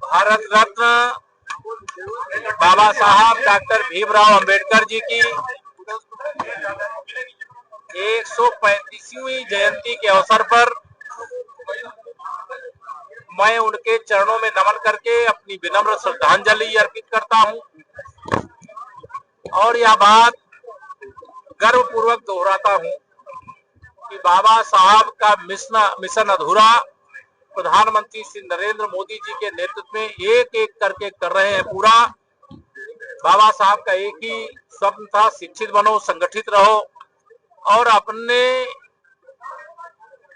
भारत रत्न बाबा साहब डॉक्टर भीमराव अंबेडकर जी की 135वीं जयंती के अवसर पर मैं उनके चरणों में नमन करके अपनी विनम्र श्रद्धांजलि अर्पित करता हूं और यह बात गर्वपूर्वक दोहराता हूं कि बाबा साहब का मिशन अधूरा प्रधानमंत्री श्री नरेंद्र मोदी जी के नेतृत्व में एक एक करके कर रहे हैं पूरा। बाबा साहब का एक ही स्वप्न था, शिक्षित बनो, संगठित रहो और अपने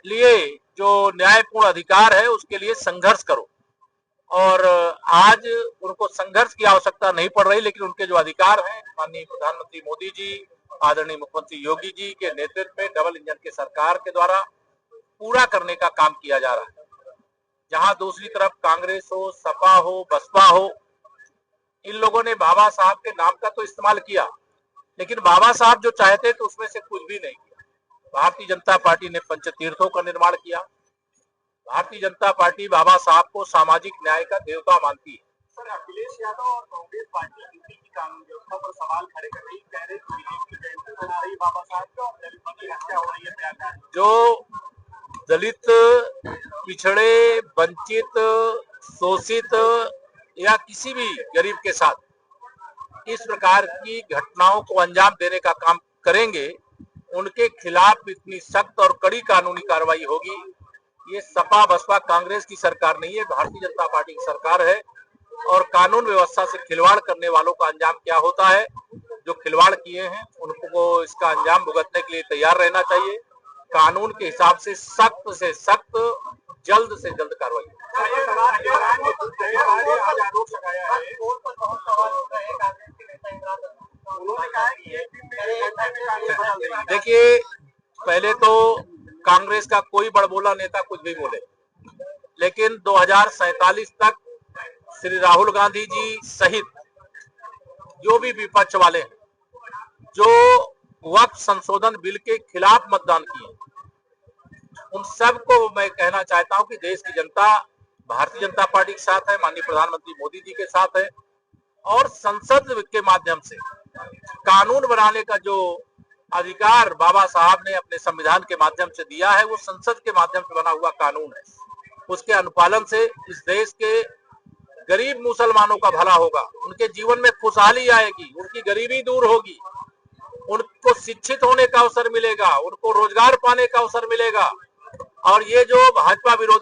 लिए जो न्यायपूर्ण अधिकार है उसके लिए संघर्ष करो। और आज उनको संघर्ष की आवश्यकता नहीं पड़ रही, लेकिन उनके जो अधिकार हैं माननीय प्रधानमंत्री मोदी जी, आदरणीय मुख्यमंत्री योगी जी के नेतृत्व में डबल इंजन के सरकार के द्वारा पूरा करने का काम किया जा रहा है। जहां दूसरी तरफ कांग्रेस हो, सपा हो, बसपा हो, इन लोगों ने बाबा साहब के नाम का तो इस्तेमाल किया, लेकिन बाबा साहब जो चाहते थे उसमें से कुछ भी नहीं किया। भारतीय जनता पार्टी ने पंचतीर्थों का निर्माण किया। भारतीय जनता पार्टी बाबा साहब को सामाजिक न्याय का देवता मानती है। सर, अखिलेश यादव और कांग्रेस पार्टी यूपी की कानून व्यवस्था पर सवाल खड़े कर रही, कह रहे कि जयंती मना रही बाबा साहब का और दलितों की हत्या हो रही है। जो दलित, पिछड़े, वंचित, शोषित या किसी भी गरीब के साथ इस प्रकार की घटनाओं को अंजाम देने का काम करेंगे, उनके खिलाफ इतनी सख्त और कड़ी कानूनी कार्रवाई होगी। ये सपा बसपा कांग्रेस की सरकार नहीं है, भारतीय जनता पार्टी की सरकार है और कानून व्यवस्था से खिलवाड़ करने वालों का अंजाम क्या होता है, जो खिलवाड़ किए हैं उनको इसका अंजाम भुगतने के लिए तैयार रहना चाहिए। कानून के हिसाब से सख्त जल्द से जल्द कार्रवाई। देखिए, पहले तो कांग्रेस का कोई बड़बोला नेता कुछ भी बोले, लेकिन 2047 तक श्री राहुल गांधी जी सहित जो भी विपक्ष वाले हैं, जो वक्फ संशोधन बिल के खिलाफ मतदान किए, उन सबको मैं कहना चाहता हूं कि देश की जनता भारतीय जनता पार्टी के साथ है, माननीय प्रधानमंत्री मोदी जी के साथ है और संसद के माध्यम से कानून बनाने का जो अधिकार बाबा साहब ने अपने संविधान के माध्यम से दिया है, वो संसद के माध्यम से बना हुआ कानून है। उसके अनुपालन से इस देश के गरीब मुसलमानों का भला होगा, उनके जीवन में खुशहाली आएगी, उनकी गरीबी दूर होगी, उनको शिक्षित होने का अवसर मिलेगा, उनको रोजगार पाने का अवसर मिलेगा। और ये जो भाजपा विरोधी